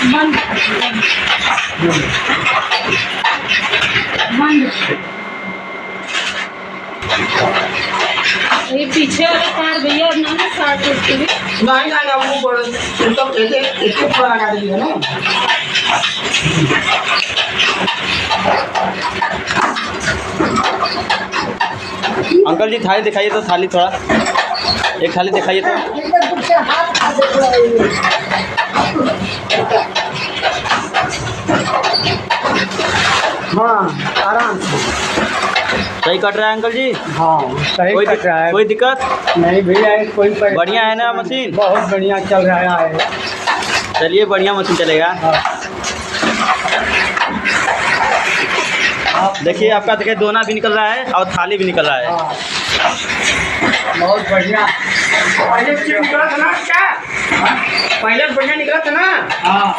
बंद बंद। ये पीछे वाला कार भैया ना 60 रुपये नहीं ना ना वो बोल तो एक ऊपर लगा देंगे ना। अंकल जी थाली दिखाइए तो, थाली थोड़ा एक थाली दिखाइए तो। हाँ आराम से सही कट रहा है अंकल जी? हाँ सही कट रहा है, कोई दिक्कत नहीं भैया कोई बढ़िया है ना मशीन? बहुत बढ़िया चल रहा है। चलिए बढ़िया मशीन चलेगा। देखिए आपका देखिए दोना भी निकल रहा है और थाली भी निकल रहा है। बहुत बढ़िया। पहले निकला था ना क्या? पहले बढ़िया निकला था ना। हाँ